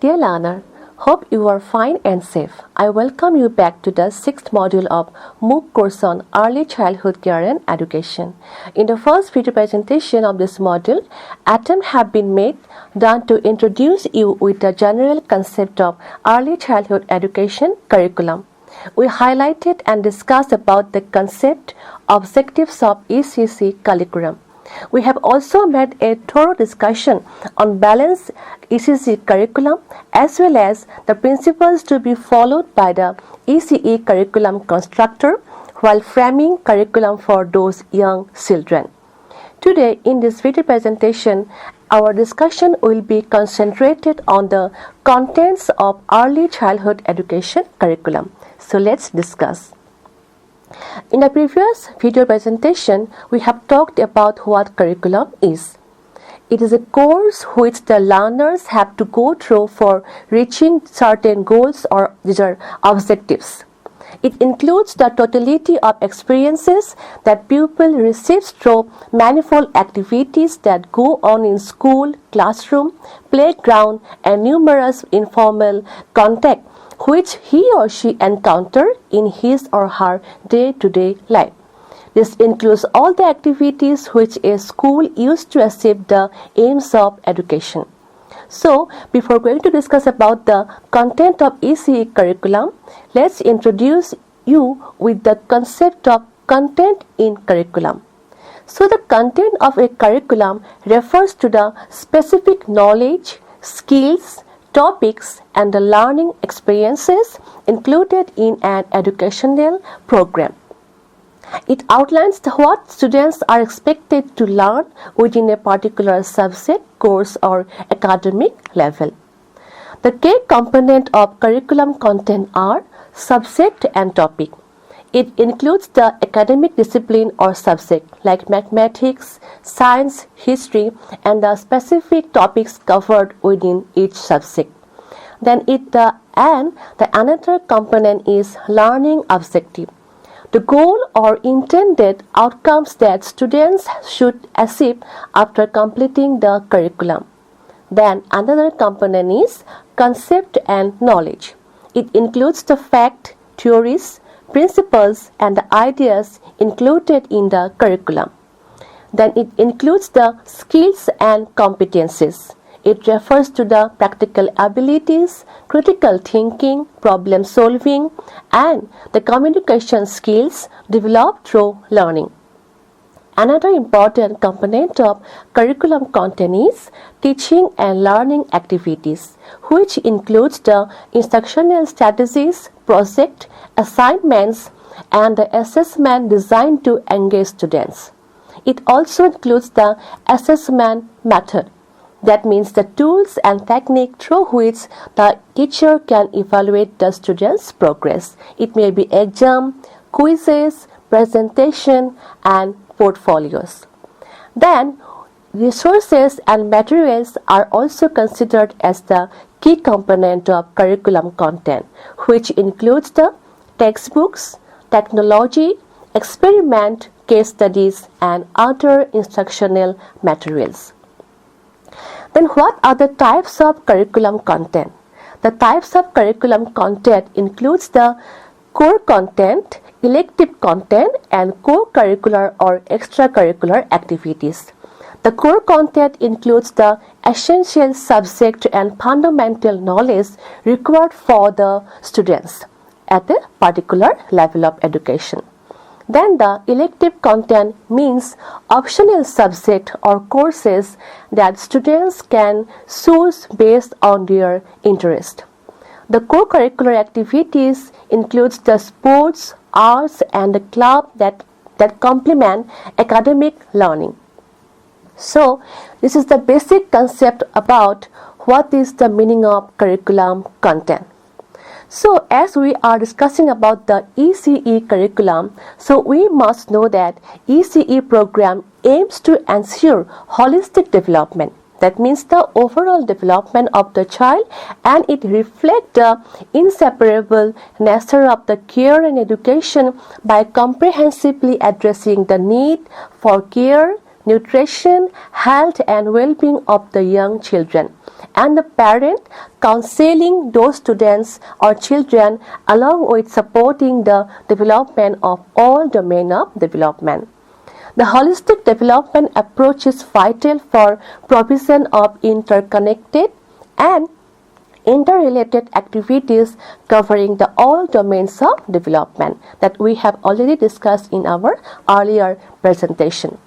Dear learner, hope you are fine and safe. I welcome you back to the 6th module of MOOC course on Early Childhood Care and Education. In the first video presentation of this module, attempts have been done to introduce you with the general concept of Early Childhood Education curriculum. We highlighted and discussed about the concept, objectives of ECC curriculum. We have also made a thorough discussion on balanced ECC curriculum as well as the principles to be followed by the ECE curriculum constructor while framing curriculum for those young children. Today, in this video presentation, our discussion will be concentrated on the contents of early childhood education curriculum. So let's discuss. In the previous video presentation, we have talked about what curriculum is. It is a course which the learners have to go through for reaching certain goals or their objectives. It includes the totality of experiences that pupil receives through manifold activities that go on in school, classroom, playground, and numerous informal contact which he or she encounter in his or her day-to-day life. This includes all the activities which a school used to achieve the aims of education. So, before going to discuss about the content of ECE curriculum, let's introduce you with the concept of content in curriculum. So, the content of a curriculum refers to the specific knowledge, skills, topics and the learning experiences included in an educational program. It outlines what students are expected to learn within a particular subject, course or academic level. The key component of curriculum content are subject and topic. It includes the academic discipline or subject like mathematics, science, history and the specific topics covered within each subject. Then the another component is learning objective. The goal or intended outcomes that students should achieve after completing the curriculum. Then another component is concept and knowledge. It includes the fact, theories, principles and the ideas included in the curriculum. Then it includes the skills and competencies. It refers to the practical abilities, critical thinking, problem solving and the communication skills developed through learning. Another important component of curriculum content is teaching and learning activities, which includes the instructional strategies, project, assignments, and the assessment designed to engage students. It also includes the assessment method. That means the tools and technique through which the teacher can evaluate the students' progress. It may be exam, quizzes, presentation, and portfolios. Then, resources and materials are also considered as the key component of curriculum content, which includes the textbooks, technology, experiment, case studies, and other instructional materials. Then what are the types of curriculum content? The types of curriculum content includes the core content, elective content, and co-curricular or extracurricular activities. The core content includes the essential subject and fundamental knowledge required for the students at a particular level of education. Then the elective content means optional subject or courses that students can choose based on their interest. The co-curricular activities includes the sports, arts and the club that complement academic learning. So, this is the basic concept about what is the meaning of curriculum content. So, as we are discussing about the ECE curriculum, so we must know that ECE program aims to ensure holistic development. That means the overall development of the child, and it reflects the inseparable nature of the care and education by comprehensively addressing the need for care, nutrition, health and well-being of the young children and the parent counseling those students or children along with supporting the development of all domains of development. The holistic development approach is vital for provision of interconnected and interrelated activities covering the all domains of development that we have already discussed in our earlier presentation.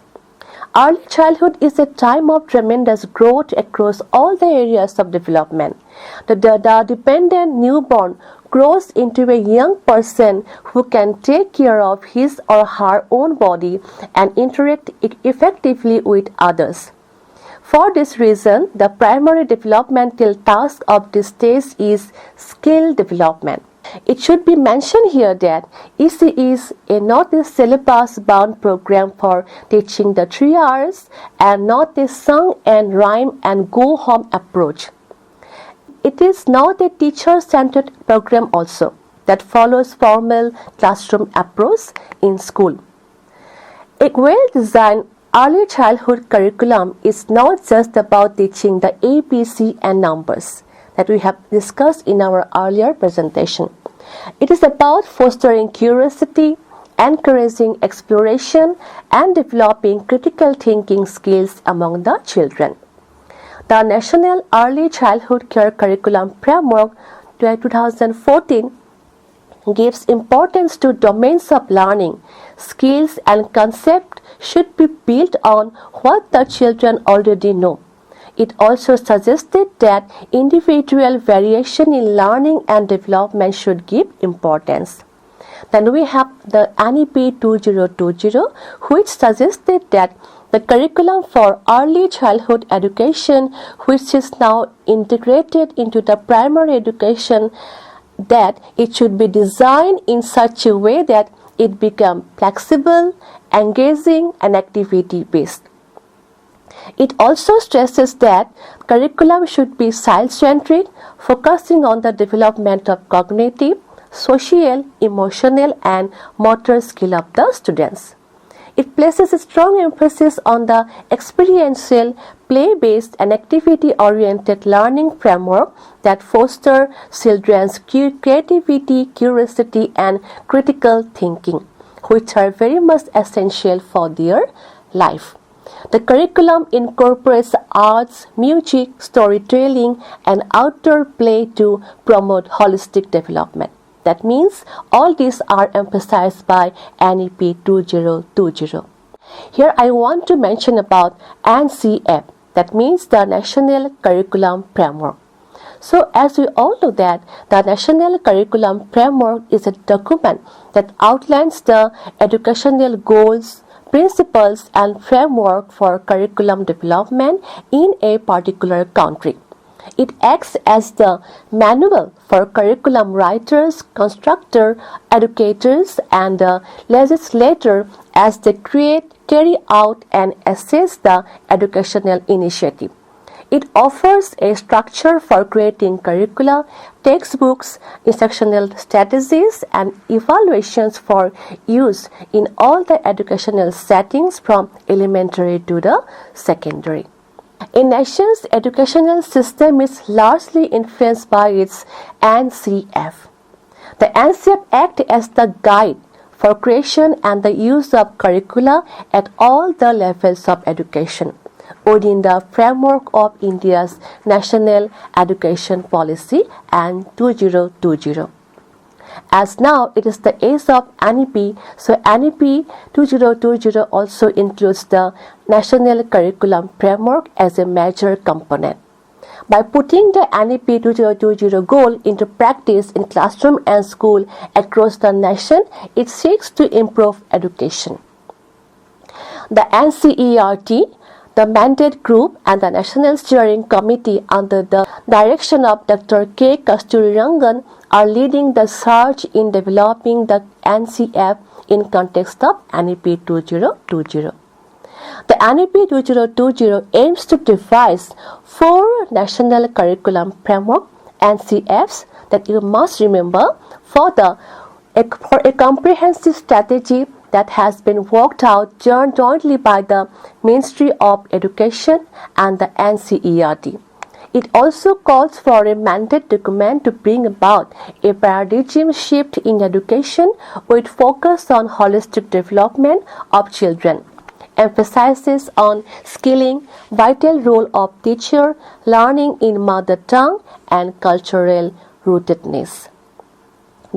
Early childhood is a time of tremendous growth across all the areas of development. The dependent newborn grows into a young person who can take care of his or her own body and interact effectively with others. For this reason, the primary developmental task of this stage is skill development. It should be mentioned here that EC is not a syllabus-bound program for teaching the 3 R's and not a song and rhyme and go home approach. It is not a teacher-centered program also that follows formal classroom approach in school. A well-designed early childhood curriculum is not just about teaching the ABC and numbers that we have discussed in our earlier presentation. It is about fostering curiosity, encouraging exploration, and developing critical thinking skills among the children. The National Early Childhood Care Curriculum Framework 2014 gives importance to domains of learning. Skills and concepts should be built on what the children already know. It also suggested that individual variation in learning and development should give importance. Then we have the NEP 2020, which suggested that the curriculum for early childhood education, which is now integrated into the primary education, that it should be designed in such a way that it becomes flexible, engaging, and activity-based. It also stresses that curriculum should be child-centric, focusing on the development of cognitive, social, emotional, and motor skill of the students. It places a strong emphasis on the experiential, play-based, and activity-oriented learning framework that foster children's creativity, curiosity, and critical thinking, which are very much essential for their life. The curriculum incorporates arts, music, storytelling, and outdoor play to promote holistic development. That means all these are emphasized by NEP 2020. Here I want to mention about NCF, that means the National Curriculum Framework. So as we all know that the National Curriculum Framework is a document that outlines the educational goals, principles and framework for curriculum development in a particular country. It acts as the manual for curriculum writers, constructors, educators, and legislators as they create, carry out, and assess the educational initiative. It offers a structure for creating curricula, textbooks, instructional strategies, and evaluations for use in all the educational settings from elementary to the secondary. A nation's educational system is largely influenced by its NCF. The NCF acts as the guide for creation and the use of curricula at all the levels of education within the framework of India's National Education Policy and 2020. As now it is the age of NEP, so NEP 2020 also includes the National Curriculum Framework as a major component. By putting the NEP 2020 goal into practice in classroom and school across the nation, it seeks to improve education. The NCERT, the mandate group, and the National Steering Committee under the direction of Dr. K. Kasturirangan are leading the search in developing the NCF in context of NEP 2020. The NEP 2020 aims to devise 4 national curriculum framework NCFs that you must remember for a comprehensive strategy that has been worked out jointly by the Ministry of Education and the NCERT. It also calls for a mandate document to bring about a paradigm shift in education with focus on holistic development of children. Emphasizes on skilling, vital role of teacher, learning in mother tongue and cultural rootedness.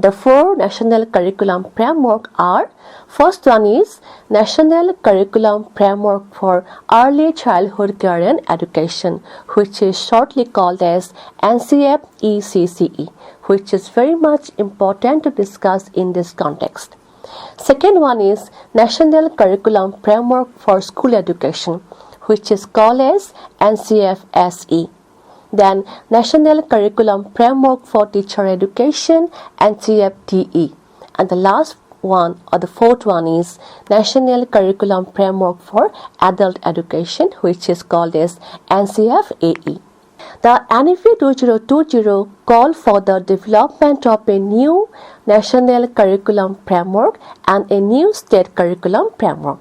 The 4 national curriculum framework are: first one is National Curriculum Framework for Early Childhood Care and Education, which is shortly called as NCF-ECCE, which is very much important to discuss in this context. Second one is National Curriculum Framework for School Education, which is called as NCF-SE. Then National Curriculum Framework for Teacher Education, NCF-TE. And the last one, or the fourth one, is National Curriculum Framework for Adult Education, which is called as NCF-AE. The NEP 2020 called for the development of a new National Curriculum Framework and a new State Curriculum Framework,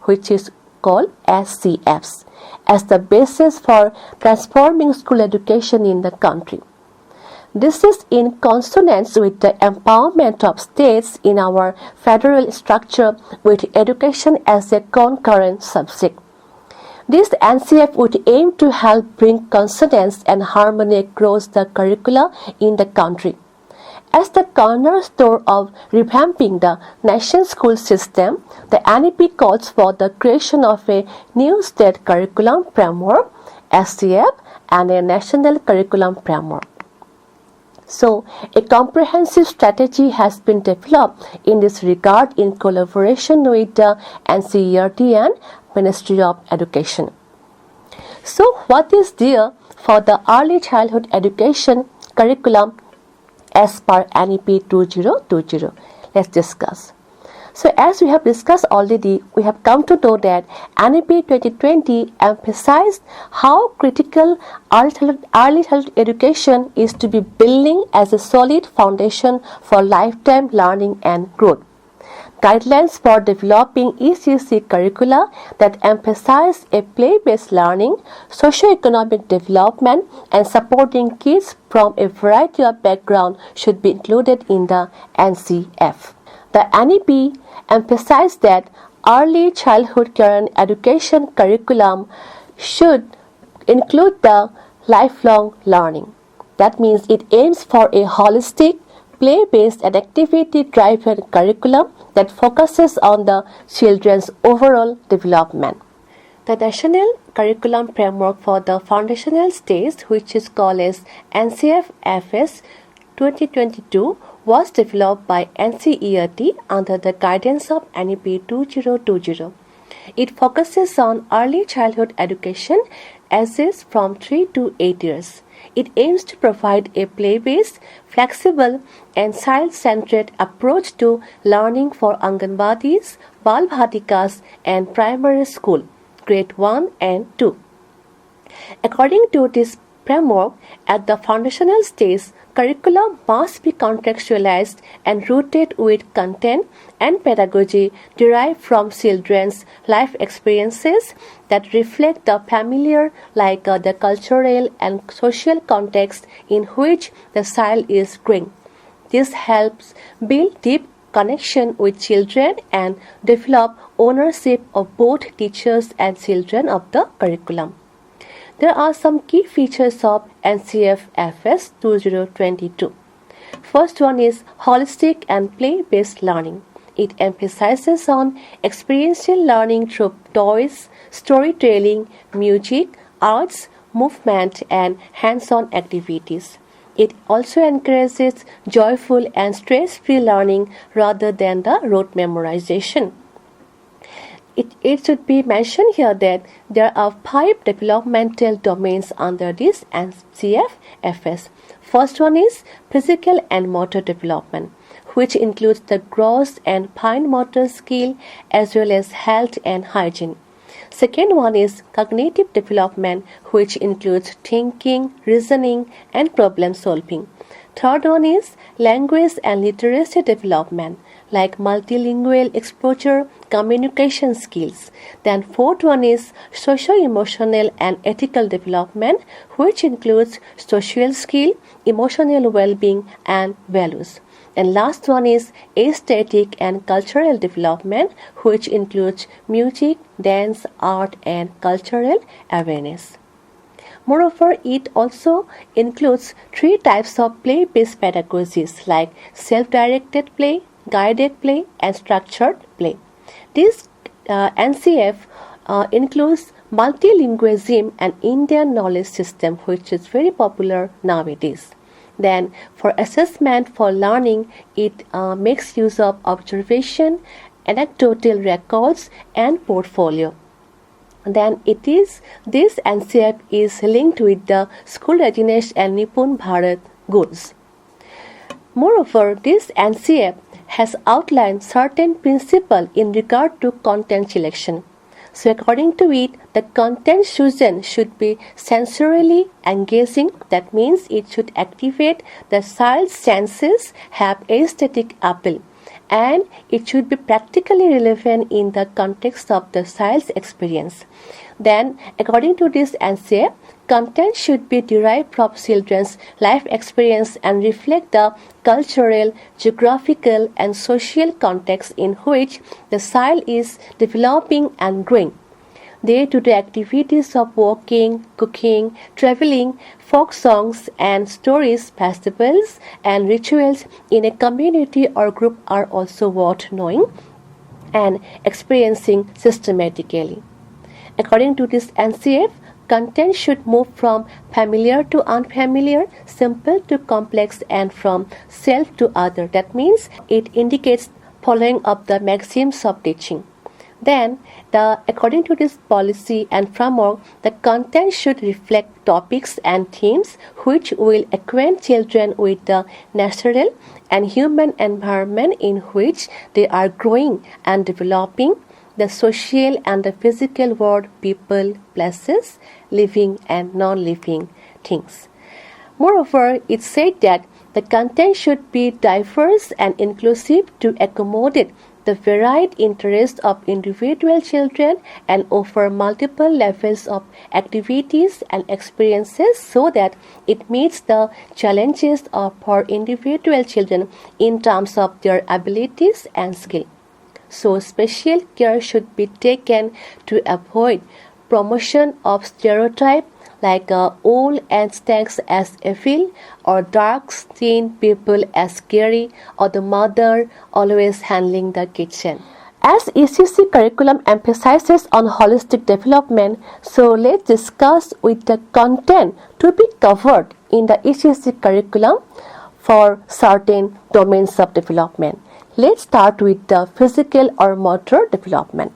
which is called NCFs, as the basis for transforming school education in the country. This is in consonance with the empowerment of states in our federal structure with education as a concurrent subject. This NCF would aim to help bring consonance and harmony across the curricula in the country. As the cornerstone of revamping the nation's school system, the NEP calls for the creation of a new state curriculum framework, SCF, and a national curriculum framework. So, a comprehensive strategy has been developed in this regard in collaboration with the NCERT and Ministry of Education. So, what is there for the early childhood education curriculum as per NEP 2020? Let's discuss. So, as we have discussed already, we have come to know that NEP 2020 emphasized how critical early childhood education is to be building as a solid foundation for lifetime learning and growth. Guidelines for developing ECC curricula that emphasize a play-based learning, socio-economic development, and supporting kids from a variety of backgrounds should be included in the NCF. The NEP emphasized that early childhood care and education curriculum should include the lifelong learning. That means it aims for a holistic, play-based and activity-driven curriculum that focuses on the children's overall development. The National Curriculum Framework for the Foundational Stage, which is called as NCF-FS 2022, was developed by NCERT under the guidance of NEP 2020. It focuses on early childhood education ages from 3 to 8 years. It aims to provide a play-based, flexible, and child-centered approach to learning for Anganwadis, Balbhatikas, and primary school, grade 1 and 2. According to this framework, at the foundational stage, curriculum must be contextualized and rooted with content and pedagogy derived from children's life experiences that reflect the familiar, the cultural and social context in which the child is growing. This helps build deep connection with children and develop ownership of both teachers and children of the curriculum. There are some key features of NCF-FS 2022. First one is holistic and play-based learning. It emphasizes on experiential learning through toys, storytelling, music, arts, movement, and hands-on activities. It also encourages joyful and stress-free learning rather than the rote memorization. It should be mentioned here that there are 5 developmental domains under this NCF-FS. First one is physical and motor development, which includes the gross and fine motor skill as well as health and hygiene. Second one is cognitive development, which includes thinking, reasoning, and problem solving. Third one is language and literacy development. like multilingual exposure, communication skills. Then fourth one is socio-emotional and ethical development, which includes social skill, emotional well-being and values. And last one is aesthetic and cultural development, which includes music, dance, art and cultural awareness. Moreover, it also includes three types of play-based pedagogies like self-directed play, guided play, and structured play. This NCF includes multilingualism and Indian knowledge system, which is very popular nowadays. Then for assessment for learning, it makes use of observation, anecdotal records and portfolio. Then this NCF is linked with the School Readiness and Nipun Bharat goals. Moreover, this NCF has outlined certain principles in regard to content selection. So according to it, the content chosen should be sensorily engaging. That means it should activate the child's senses, have aesthetic appeal, and it should be practically relevant in the context of the child's experience. Then, according to this NCF, content should be derived from children's life experience and reflect the cultural, geographical, and social context in which the child is developing and growing. Day-to-day activities of walking, cooking, traveling, folk songs and stories, festivals and rituals in a community or group are also worth knowing and experiencing systematically. According to this NCF, content should move from familiar to unfamiliar, simple to complex, and from self to other. That means it indicates following up the maxims of teaching. Then, according to this policy and framework, the content should reflect topics and themes which will acquaint children with the natural and human environment in which they are growing and developing, the social and the physical world, people, places, living and non-living things. Moreover, it said that the content should be diverse and inclusive to accommodate the varied interests of individual children and offer multiple levels of activities and experiences so that it meets the challenges for individual children in terms of their abilities and skill. So special care should be taken to avoid promotion of stereotype like old Aztecs as evil or dark-skinned people as scary or the mother always handling the kitchen. As ECC curriculum emphasizes on holistic development, so let's discuss with the content to be covered in the ECC curriculum for certain domains of development. Let's start with the physical or motor development.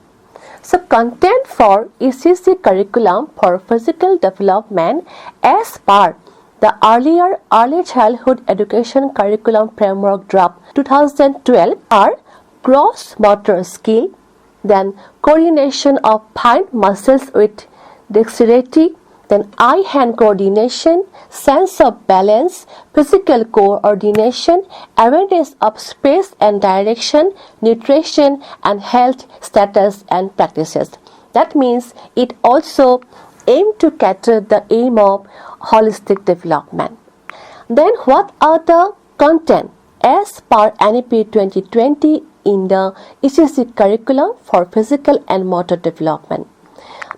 So content for ECC curriculum for physical development as per the early childhood education curriculum framework draft 2012 are gross motor skill, then coordination of fine muscles with dexterity, then eye-hand coordination, sense of balance, physical coordination, awareness of space and direction, nutrition and health status and practices. That means it also aims to cater the aim of holistic development. Then what are the content as per NEP 2020 in the ECC curriculum for physical and motor development?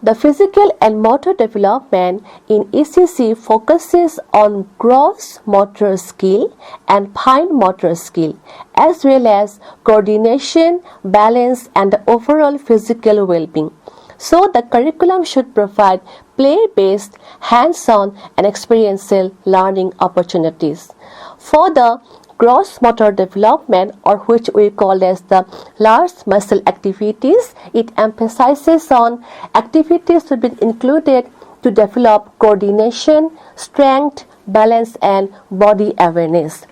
The physical and motor development in ECC focuses on gross motor skill and fine motor skill, as well as coordination, balance, and the overall physical well-being. So, the curriculum should provide play-based, hands-on, and experiential learning opportunities. For the gross motor development, or which we call as the large muscle activities, it emphasizes on activities to be included to develop coordination, strength, balance and body awareness.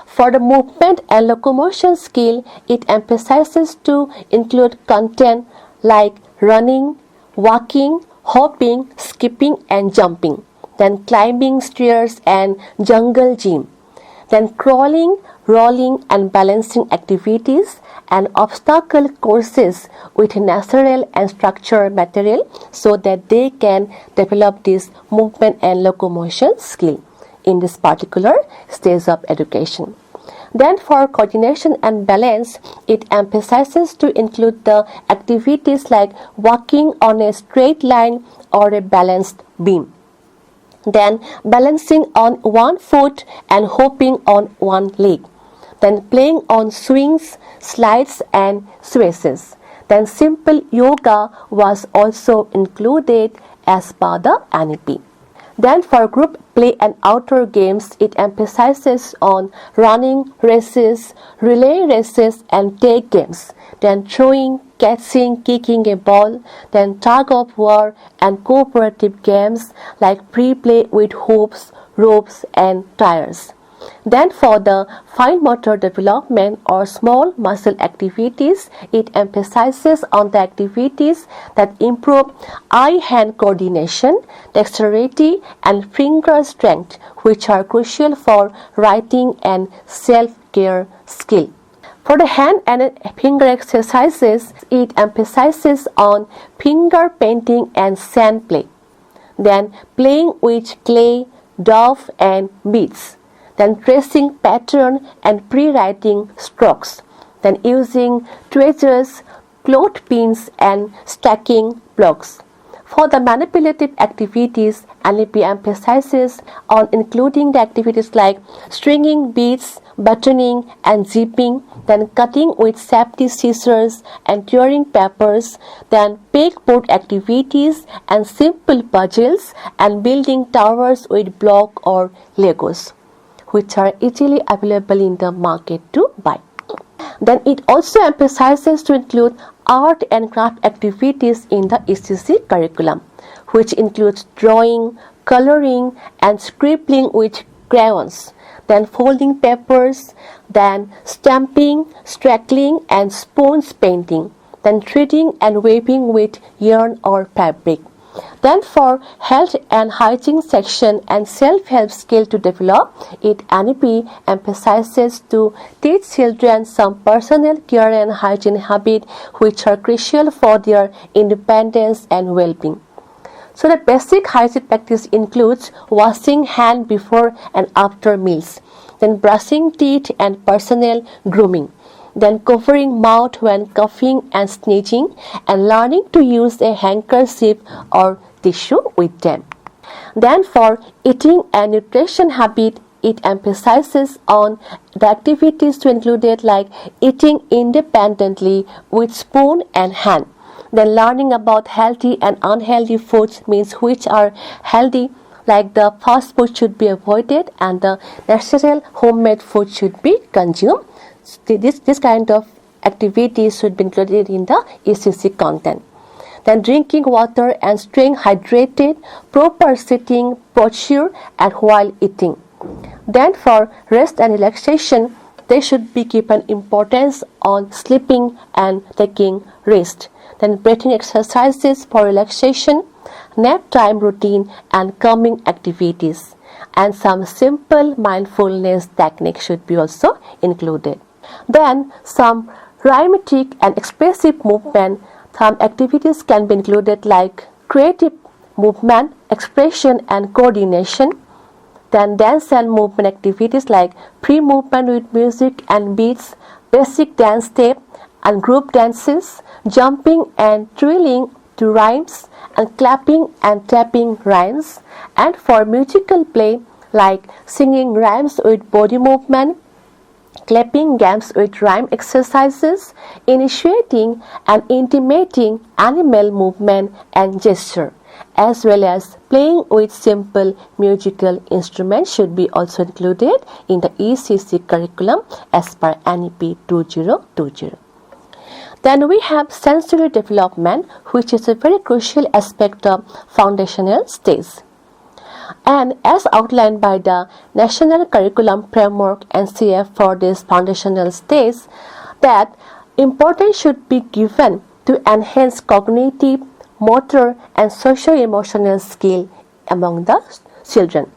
For the movement and locomotion skill, it emphasizes to include content like running, walking, hopping, skipping and jumping, then climbing stairs and jungle gym. then crawling, rolling and balancing activities, and obstacle courses with natural and structured material so that they can develop this movement and locomotion skill in this particular stage of education. Then for coordination and balance, it emphasizes to include the activities like walking on a straight line or a balanced beam. Then balancing on one foot and hopping on one leg. Then playing on swings, slides and sways. Then simple yoga was also included as per the NEP. Then for group play and outdoor games, it emphasizes on running races, relay races and tag games. Then throwing, catching, kicking a ball, then tug of war and cooperative games like pre-play with hoops, ropes and tires. Then for the fine motor development or small muscle activities, it emphasizes on the activities that improve eye-hand coordination, dexterity and finger strength, which are crucial for writing and self-care skill. For the hand and finger exercises, it emphasizes on finger painting and sand play. Then playing with clay, dough and beads. Then tracing pattern and pre-writing strokes. Then using tweezers, clothespins and stacking blocks. For the manipulative activities, NEP emphasizes on including the activities like stringing beads, buttoning and zipping, then cutting with safety scissors and tearing papers, then pegboard activities and simple puzzles and building towers with block or Legos, which are easily available in the market to buy. Then it also emphasizes to include art and craft activities in the ECC curriculum, which includes drawing, coloring and scribbling with crayons, then folding papers, then stamping, straggling and spoons painting, then threading and weaving with yarn or fabric. Then for health and hygiene section and self-help skill to develop, it NEP emphasizes to teach children some personal care and hygiene habits which are crucial for their independence and well-being. So the basic hygiene practice includes washing hands before and after meals, then brushing teeth and personal grooming, then covering mouth when coughing and sneezing, and learning to use a handkerchief or tissue with them. Then for eating and nutrition habit, it emphasizes on the activities to include it like eating independently with spoon and hand. Then learning about healthy and unhealthy foods means which are healthy, like the fast food should be avoided and the natural homemade food should be consumed. This kind of activities should be included in the ECC content. Then drinking water and staying hydrated, proper sitting posture and while eating. Then for rest and relaxation, they should be given importance on sleeping and taking rest. Then breathing exercises for relaxation, nap time routine and calming activities. And some simple mindfulness techniques should be also included. Then some rhythmic and expressive movement. Some activities can be included like creative movement, expression and coordination. Then dance and movement activities like free movement with music and beats, basic dance step and group dances, jumping and twirling to rhymes and clapping and tapping rhymes. And for musical play like singing rhymes with body movement, clapping games with rhyme exercises, initiating and intimating animal movement and gesture, as well as playing with simple musical instruments should be also included in the ECC curriculum as per NEP 2020. Then we have sensory development, which is a very crucial aspect of foundational stage. And as outlined by the National Curriculum Framework NCF for this foundational stage, that importance should be given to enhance cognitive, motor and socio-emotional skill among the children.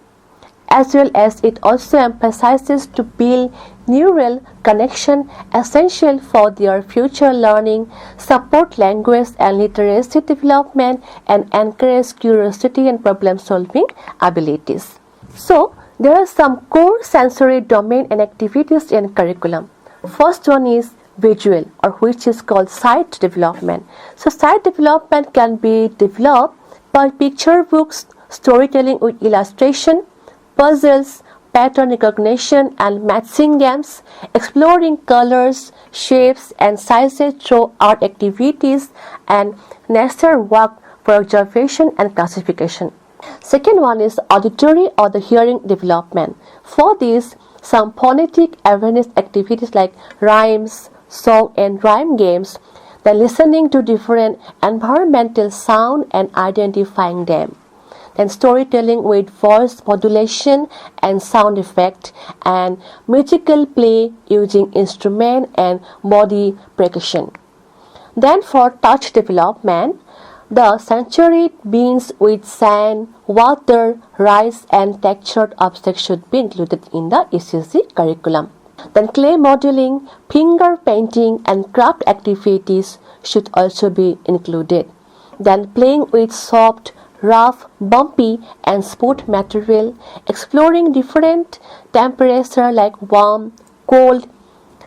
as well as it also emphasizes to build neural connection essential for their future learning, support language and literacy development, and encourage curiosity and problem solving abilities. So, there are some core sensory domain and activities in curriculum. First one is visual, or which is called sight development. So sight development can be developed by picture books, storytelling with illustration, puzzles, pattern recognition and matching games, exploring colors, shapes and sizes through art activities, and nature work for observation and classification. Second one is auditory or the hearing development. For this, some phonetic awareness activities like rhymes, song and rhyme games, then listening to different environmental sound and identifying them. Then storytelling with voice modulation and sound effect, and musical play using instrument and body percussion. Then for touch development, the sensory beings with sand, water, rice and textured objects should be included in the ECC curriculum. Then clay modeling, finger painting and craft activities should also be included. Then playing with soft, rough, bumpy and smooth material, exploring different temperature like warm, cold,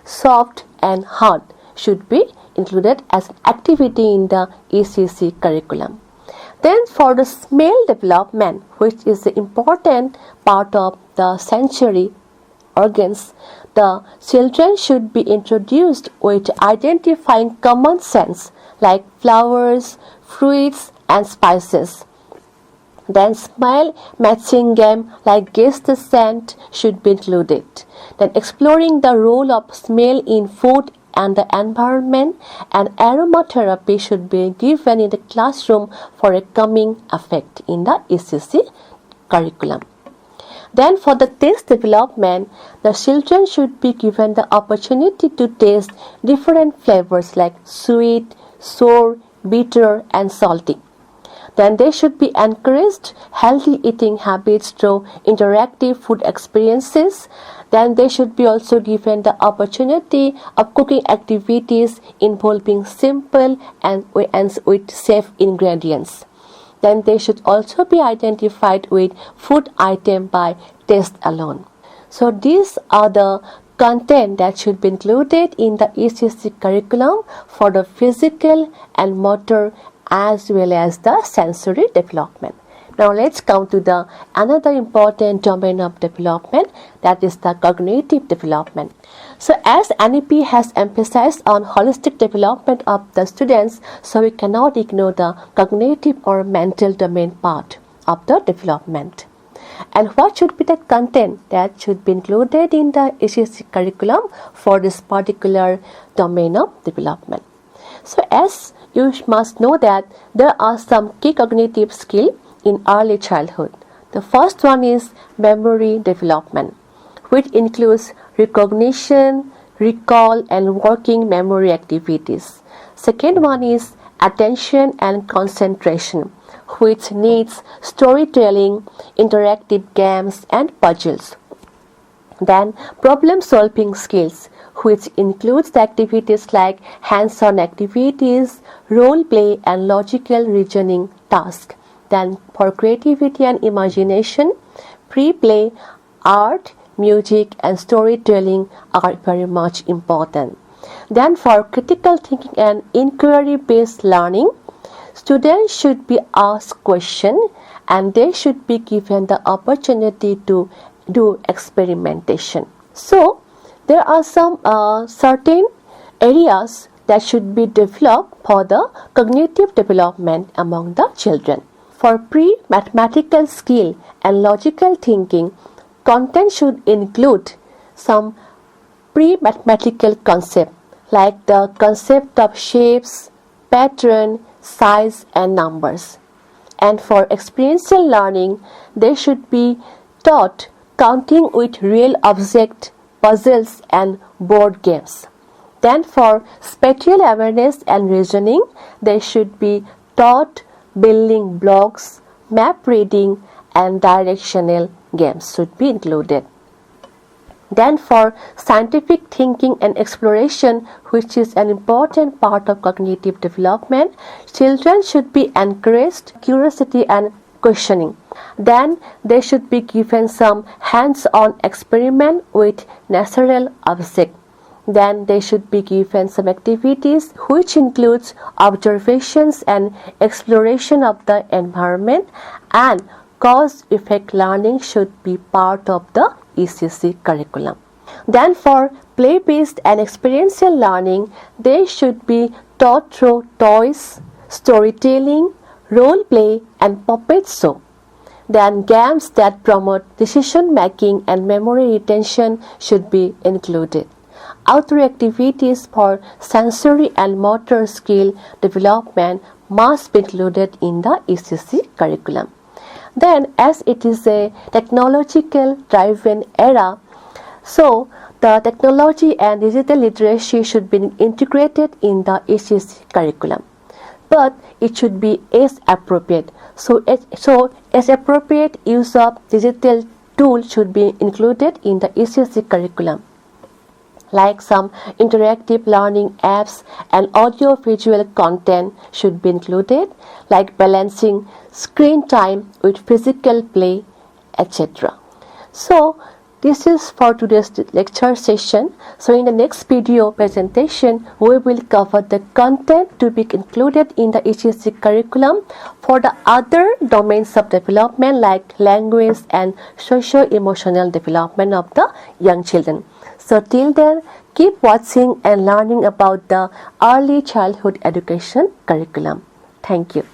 soft and hard should be included as an activity in the ECC curriculum. Then for the smell development, which is the important part of the sensory organs, the children should be introduced with identifying common scents like flowers, fruits and spices. Then smell matching game like guess the scent should be included. Then exploring the role of smell in food and the environment, and aromatherapy should be given in the classroom for a calming effect in the ECC curriculum. Then for the taste development, the children should be given the opportunity to taste different flavors like sweet, sour, bitter and salty. Then they should be encouraged healthy eating habits through interactive food experiences. Then they should be also given the opportunity of cooking activities involving simple and with safe ingredients. Then they should also be identified with food item by taste alone. So these are the content that should be included in the ECC curriculum for the physical and motor as well as the sensory development. Now let's come to the another important domain of development, that is the cognitive development. So as NEP has emphasized on holistic development of the students, so we cannot ignore the cognitive or mental domain part of the development. And what should be the content that should be included in the ECC curriculum for this particular domain of development? So as you must know that there are some key cognitive skills in early childhood. The first one is memory development, which includes recognition, recall and working memory activities. Second one is attention and concentration, which needs storytelling, interactive games and puzzles. Then problem solving skills, which includes the activities like hands-on activities, role play and logical reasoning tasks. Then for creativity and imagination, pre-play, art, music and storytelling are very much important. Then for critical thinking and inquiry-based learning, students should be asked questions and they should be given the opportunity to do experimentation. So there are some certain areas that should be developed for the cognitive development among the children. For pre-mathematical skill and logical thinking, content should include some pre-mathematical concept like the concept of shapes, pattern, size and numbers. And for experiential learning, they should be taught counting with real objects, puzzles and board games. Then for spatial awareness and reasoning, they should be taught building blocks, map reading and directional games should be included. Then for scientific thinking and exploration, which is an important part of cognitive development, children should be encouraged curiosity and questioning. Then they should be given some hands-on experiment with natural objects. Then they should be given some activities which includes observations and exploration of the environment, and cause-effect learning should be part of the ECC curriculum. Then for play-based and experiential learning, they should be taught through toys, storytelling, role play and puppet show. Then games that promote decision making and memory retention should be included. Outdoor activities for sensory and motor skill development must be included in the ECC curriculum. Then as it is a technological driven era, so the technology and digital literacy should be integrated in the ECC curriculum. But it should be age appropriate. So age appropriate use of digital tools should be included in the ECC curriculum, like some interactive learning apps and audio-visual content should be included, like balancing screen time with physical play, etc. So this is for today's lecture session. So in the next video presentation, we will cover the content to be included in the ECC curriculum for the other domains of development like language and socio-emotional development of the young children. So till then, keep watching and learning about the early childhood education curriculum. Thank you.